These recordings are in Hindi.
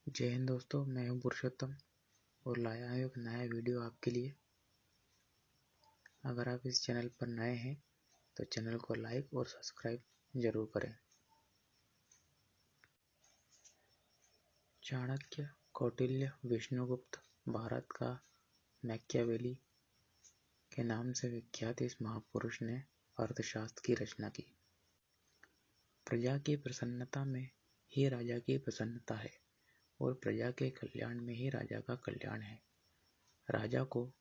जय हिंद दोस्तों, मैं हूं पुरुषोत्तम और लाया हूं एक नया वीडियो आपके लिए। अगर आप इस चैनल पर नए हैं तो चैनल को लाइक और सब्सक्राइब जरूर करें। चाणक्य, कौटिल्य, विष्णुगुप्त भारत का मैकियावेली के नाम से विख्यात इस महापुरुष ने अर्थशास्त्र की रचना की। प्रजा की प्रसन्नता में ही राजा की प्रसन्नता है और प्रजा के कल्याण में ही राजा का कल्याण है। राजा को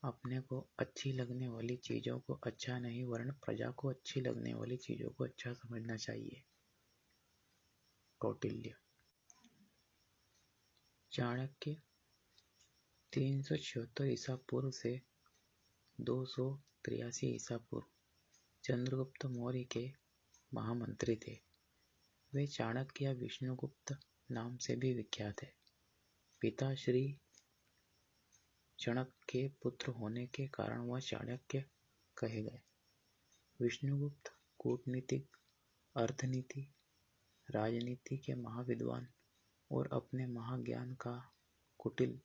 अपने को अच्छी लगने वाली चीजों को अच्छा नहीं वरन प्रजा को अच्छी लगने वाली चीजों को अच्छा समझना चाहिए। कौटिल्य। चाणक्य 376 ईसा पूर्व से 283 ईसा पूर्व चंद्रगुप्त मौर्य के महामंत्री थे। वे चाणक्य या विष्णुगुप्त नाम से भी विख्यात है। पिता श्री चणक के पुत्र होने के कारण वह चाणक्य कहे गए। विष्णुगुप्त कूटनीतिक, अर्थनीति, राजनीति के महाविद्वान और अपने महाज्ञान का कुटिल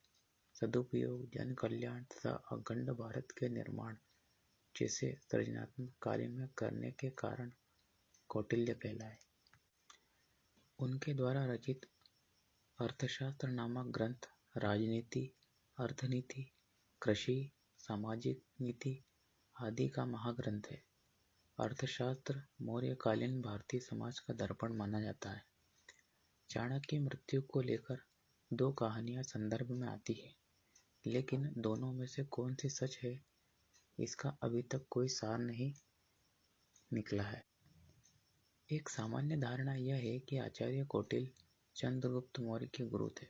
सदुपयोग जन कल्याण तथा अखंड भारत के निर्माण जैसे सृजनात्मक कार्य में करने के कारण कौटिल्य कहलाए। उनके द्वारा रचित अर्थशास्त्र नामक ग्रंथ राजनीति, अर्थनीति, कृषि, सामाजिक नीति आदि का महाग्रंथ है। अर्थशास्त्र मौर्यकालीन भारतीय समाज का दर्पण माना जाता है। चाणक्य की मृत्यु को लेकर दो कहानियां संदर्भ में आती है, लेकिन दोनों में से कौन सी सच है इसका अभी तक कोई सार नहीं निकला है। एक सामान्य धारणा यह है कि आचार्य कौटिल्य चंद्रगुप्त मौर्य के गुरु थे।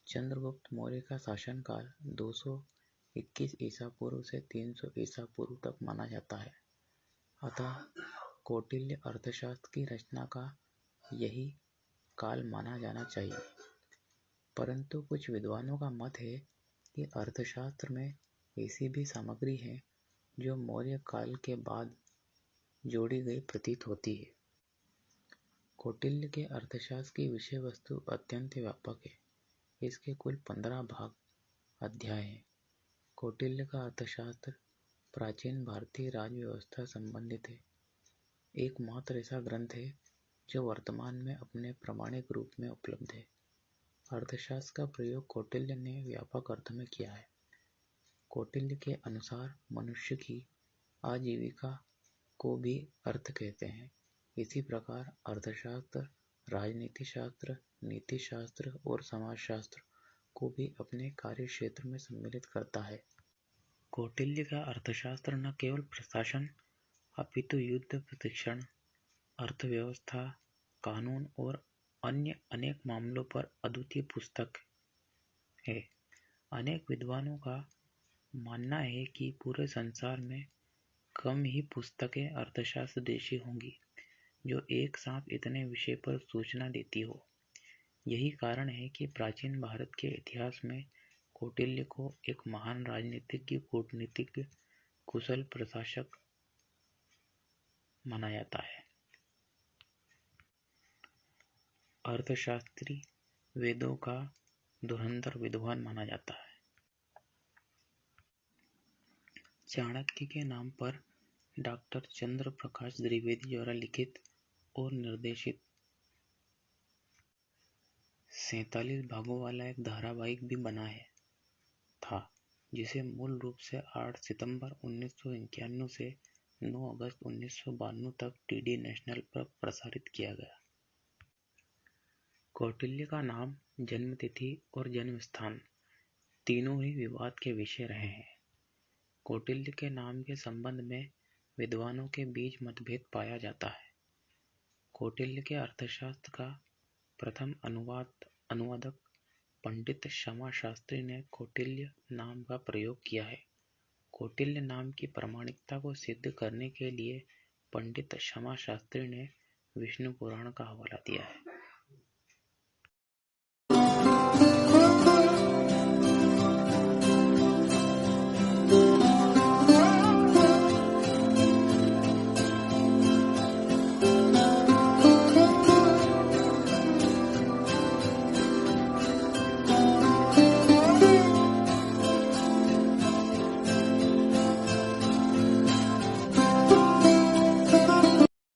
चंद्रगुप्त मौर्य का शासनकाल 221 ईसा पूर्व से 300 ईसा पूर्व तक माना जाता है। अतः कौटिल्य अर्थशास्त्र की रचना का यही काल माना जाना चाहिए। परंतु कुछ विद्वानों का मत है कि अर्थशास्त्र में ऐसी भी सामग्री है जो मौर्य काल के बाद जोड़ी गई प्रतीत होती है। कौटिल्य के अर्थशास्त्र की विषय वस्तु अत्यंत व्यापक है। इसके कुल 15 भाग अध्याय हैं। कौटिल्य का अर्थशास्त्र प्राचीन भारतीय राज व्यवस्था संबंधित है। एकमात्र ऐसा ग्रंथ है जो वर्तमान में अपने प्रामाणिक रूप में उपलब्ध है। अर्थशास्त्र का प्रयोग कौटिल्य ने व्यापक अर्थ में किया है। कौटिल्य के अनुसार मनुष्य की आजीविका को भी अर्थ कहते हैं। इसी प्रकार अर्थशास्त्र राजनीति शास्त्र, नीति शास्त्र और समाजशास्त्र को भी अपने कार्य क्षेत्र में सम्मिलित करता है। कौटिल्य का अर्थशास्त्र न केवल प्रशासन अपितु युद्ध प्रशिक्षण, अर्थव्यवस्था, कानून और अन्य अनेक मामलों पर अद्वितीय पुस्तक है। अनेक विद्वानों का मानना है कि पूरे संसार में कम ही पुस्तकें अर्थशास्त्र जैसी होंगी जो एक साथ इतने विषय पर सूचना देती हो। यही कारण है कि प्राचीन भारत के इतिहास में कौटिल्य को एक महान राजनीतिज्ञ, कूटनीतिज्ञ, कुशल प्रशासक माना जाता है। अर्थशास्त्री वेदों का धुरंधर विद्वान माना जाता है। चाणक्य के नाम पर डॉक्टर चंद्र प्रकाश द्विवेदी द्वारा लिखित और निर्देशित 47 भागों वाला एक धारावाहिक भी बना था, जिसे मूल रूप से 8 सितंबर 1991 से 9 अगस्त 1992 तक डीडी नेशनल पर प्रसारित किया गया। कौटिल्य का नाम, जन्मतिथि और जन्म स्थान तीनों ही विवाद के विषय रहे हैं। कौटिल्य के नाम के संबंध में विद्वानों के बीच मतभेद पाया जाता है। कौटिल्य के अर्थशास्त्र का प्रथम अनुवादक पंडित क्षमा शास्त्री ने कौटिल्य नाम का प्रयोग किया है। कौटिल्य नाम की प्रामाणिकता को सिद्ध करने के लिए पंडित क्षमा शास्त्री ने विष्णु पुराण का हवाला दिया है।